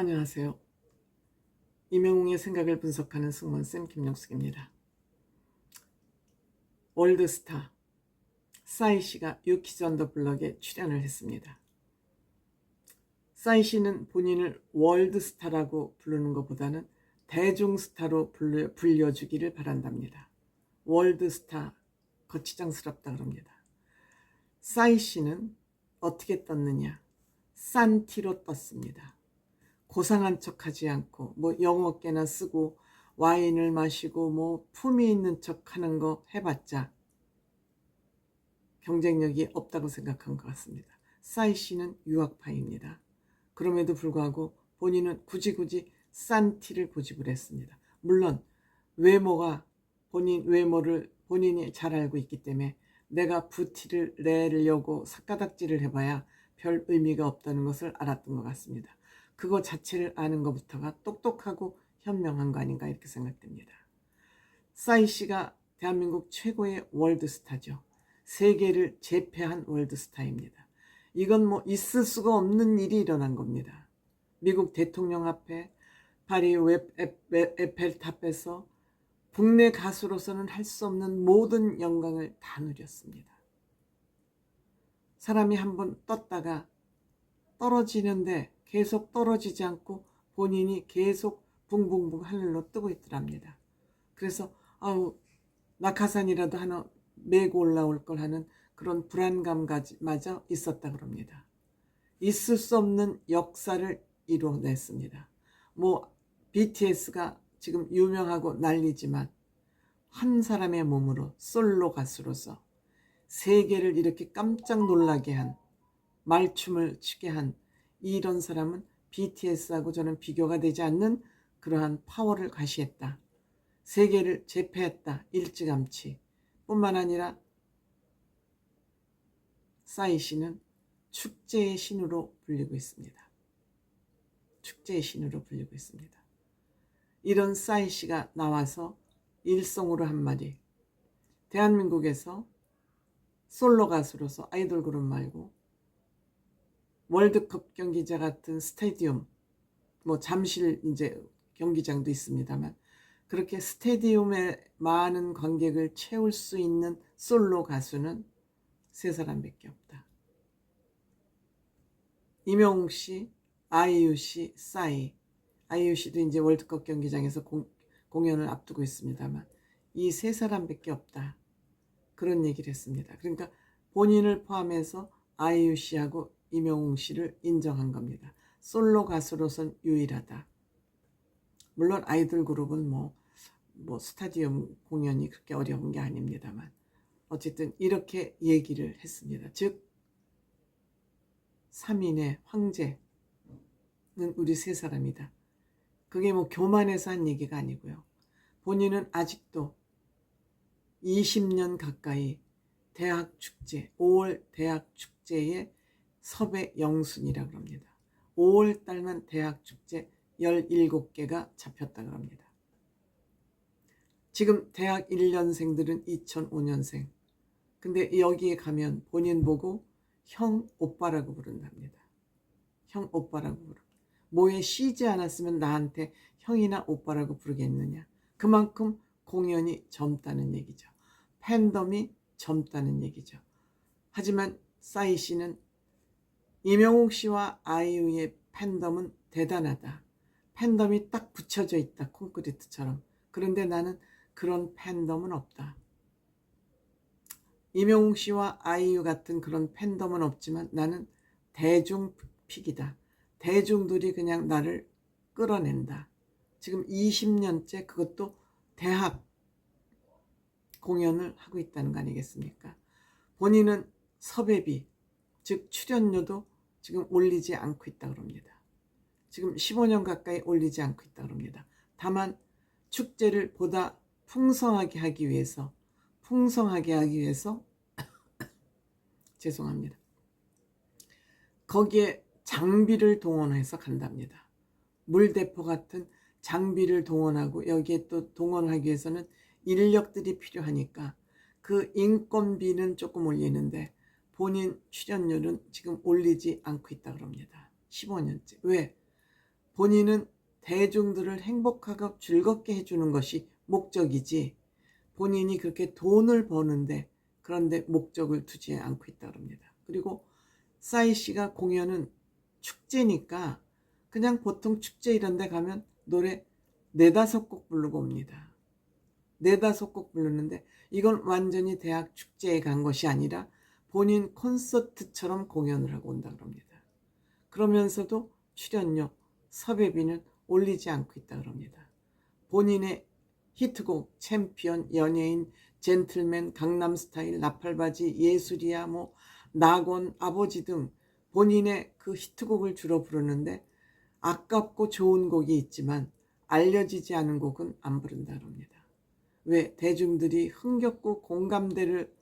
안녕하세요. 이명웅의 생각을 분석하는 승무원쌤 김영숙입니다. 월드스타 싸이 씨가 유키즈 on the 블럭에 출연을 했습니다. 싸이 씨는 본인을 월드스타라고 부르는 것보다는 대중스타로 불려주기를 바란답니다. 월드스타 거치장스럽다 그럽니다. 싸이 씨는 어떻게 떴느냐? 싼 티로 떴습니다. 고상한 척하지 않고 영어깨나 쓰고 와인을 마시고 품위 있는 척 하는 거 해봤자 경쟁력이 없다고 생각한 것 같습니다. 싸이 씨는 유학파입니다. 그럼에도 불구하고 본인은 굳이 싼 티를 고집을 했습니다. 물론 외모가 본인 외모를 본인이 잘 알고 있기 때문에 내가 부티를 내려고 삿가닥질을 해봐야 별 의미가 없다는 것을 알았던 것 같습니다. 그거 자체를 아는 것부터가 똑똑하고 현명한 거 아닌가 이렇게 생각됩니다. 싸이 씨가 대한민국 최고의 월드스타죠. 세계를 제패한 월드스타입니다. 이건 있을 수가 없는 일이 일어난 겁니다. 미국 대통령 앞에 파리 에펠탑에서 국내 가수로서는 할 수 없는 모든 영광을 다 누렸습니다. 사람이 한번 떴다가 떨어지는데 계속 떨어지지 않고 본인이 계속 붕붕붕 하늘로 뜨고 있더랍니다. 그래서 낙하산이라도 하나 메고 올라올 걸 하는 그런 불안감마저 있었다 그럽니다. 있을 수 없는 역사를 이뤄냈습니다. BTS가 지금 유명하고 난리지만 한 사람의 몸으로 솔로 가수로서 세계를 이렇게 깜짝 놀라게 한, 말춤을 추게 한 이런 사람은 BTS하고 저는 비교가 되지 않는 그러한 파워를 과시했다. 세계를 제패했다. 일찌감치. 뿐만 아니라 싸이 씨는 축제의 신으로 불리고 있습니다. 축제의 신으로 불리고 있습니다. 이런 싸이 씨가 나와서 일성으로 한마디, 대한민국에서 솔로 가수로서 아이돌 그룹 말고 월드컵 경기자 같은 스테디움, 잠실 이제 경기장도 있습니다만 그렇게 스테디움에 많은 관객을 채울 수 있는 솔로 가수는 세 사람밖에 없다. 이명웅 씨, 아이유 씨, 싸이. 아이유 씨도 이제 월드컵 경기장에서 공연을 앞두고 있습니다만 이 세 사람밖에 없다. 그런 얘기를 했습니다. 그러니까 본인을 포함해서 아이유 씨하고 이명웅 씨를 인정한 겁니다. 솔로 가수로선 유일하다. 물론 아이돌 그룹은 스타디움 공연이 그렇게 어려운 게 아닙니다만 어쨌든 이렇게 얘기를 했습니다. 즉 3인의 황제는 우리 세 사람이다. 그게 교만해서 한 얘기가 아니고요. 본인은 아직도 20년 가까이 대학축제, 5월 대학축제의 섭외 영순이라고 합니다. 5월 달만 대학축제 17개가 잡혔다고 합니다. 지금 대학 1년생들은 2005년생. 근데 여기에 가면 본인 보고 형 오빠라고 부른답니다. 형 오빠라고 부릅니다. 뭐에 쉬지 않았으면 나한테 형이나 오빠라고 부르겠느냐. 그만큼 공연이 젊다는 얘기죠. 팬덤이 젊다는 얘기죠. 하지만 싸이 씨는 이명웅 씨와 아이유의 팬덤은 대단하다. 팬덤이 딱 붙여져 있다. 콘크리트처럼. 그런데 나는 그런 팬덤은 없다. 이명웅 씨와 아이유 같은 그런 팬덤은 없지만 나는 대중픽이다. 대중들이 그냥 나를 끌어낸다. 지금 20년째 그것도 대학 공연을 하고 있다는 거 아니겠습니까? 본인은 섭외비, 즉 출연료도 지금 올리지 않고 있다고 합니다. 지금 15년 가까이 올리지 않고 있다고 합니다. 다만 축제를 보다 풍성하게 하기 위해서 죄송합니다. 거기에 장비를 동원해서 간답니다. 물대포 같은 장비를 동원하고 여기에 또 동원하기 위해서는 인력들이 필요하니까 그 인건비는 조금 올리는데 본인 출연료는 지금 올리지 않고 있다고 합니다. 15년째. 왜? 본인은 대중들을 행복하고 즐겁게 해주는 것이 목적이지 본인이 그렇게 돈을 버는데 그런데 목적을 두지 않고 있다고 합니다. 그리고 싸이 씨가 공연은 축제니까 그냥 보통 축제 이런 데 가면 노래 4-5곡 부르고 옵니다. 4-5곡 부르는데 이건 완전히 대학 축제에 간 것이 아니라 본인 콘서트처럼 공연을 하고 온다고 합니다. 그러면서도 출연료, 섭외비는 올리지 않고 있다고 합니다. 본인의 히트곡, 챔피언, 연예인, 젠틀맨, 강남스타일, 나팔바지, 예술이야, 낙원, 아버지 등 본인의 그 히트곡을 주로 부르는데 아깝고 좋은 곡이 있지만 알려지지 않은 곡은 안 부른다고 합니다. 왜? 대중들이 흥겹고 공감대를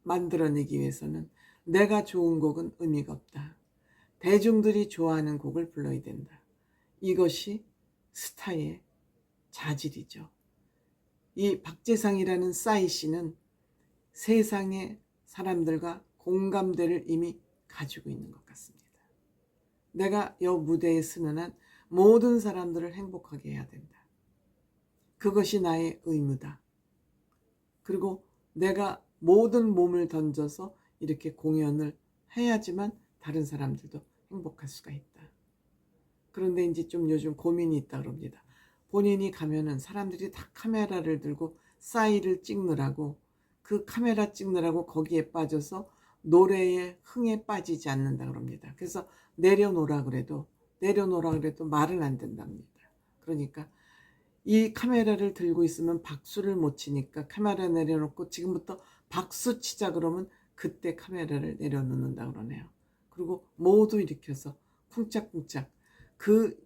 만들어내기 위해서는 내가 좋은 곡은 의미가 없다. 대중들이 좋아하는 곡을 불러야 된다. 이것이 스타의 자질이죠. 이 박재상이라는 싸이 씨는 세상의 사람들과 공감대를 이미 가지고 있는 것 같습니다. 내가 이 무대에 서는 한 모든 사람들을 행복하게 해야 된다. 그것이 나의 의무다. 그리고 내가 모든 몸을 던져서 이렇게 공연을 해야지만 다른 사람들도 행복할 수가 있다. 그런데 이제 좀 요즘 고민이 있다 그럽니다. 본인이 가면은 사람들이 다 카메라를 들고 싸이를 찍느라고 그 카메라 찍느라고 거기에 빠져서 노래의 흥에 빠지지 않는다 그럽니다. 그래서 내려놓으라 그래도 말은 안 된답니다. 그러니까 이 카메라를 들고 있으면 박수를 못 치니까 카메라 내려놓고 지금부터 박수 치자 그러면 그때 카메라를 내려놓는다 그러네요. 그리고 모두 일으켜서 쿵짝쿵짝 그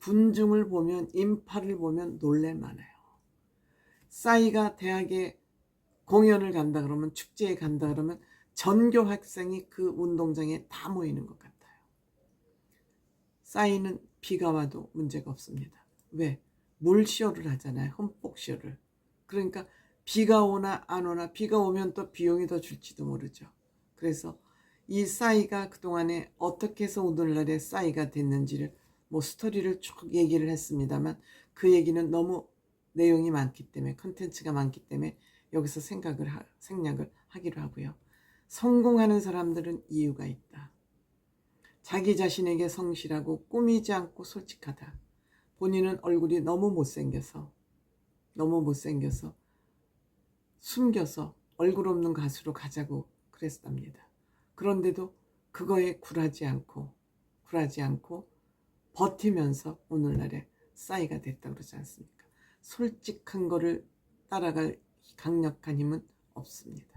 군중을 보면 인파를 보면 놀랄만해요. 싸이가 대학에 공연을 간다 그러면 축제에 간다 그러면 전교 학생이 그 운동장에 다 모이는 것 같아요. 싸이는 비가 와도 문제가 없습니다. 왜? 물쇼를 하잖아요. 흠뻑쇼를. 그러니까 비가 오나 안 오나 비가 오면 또 비용이 더 줄지도 모르죠. 그래서 이 싸이가 그동안에 어떻게 해서 오늘날의 싸이가 됐는지를 스토리를 쭉 얘기를 했습니다만 그 얘기는 너무 내용이 많기 때문에 컨텐츠가 많기 때문에 여기서 생략을 하기로 하고요. 성공하는 사람들은 이유가 있다. 자기 자신에게 성실하고 꾸미지 않고 솔직하다. 본인은 얼굴이 너무 못생겨서 숨겨서 얼굴 없는 가수로 가자고 그랬답니다. 그런데도 그거에 굴하지 않고 버티면서 오늘날의 싸이가 됐다고 그러지 않습니까? 솔직한 거를 따라갈 강력한 힘은 없습니다.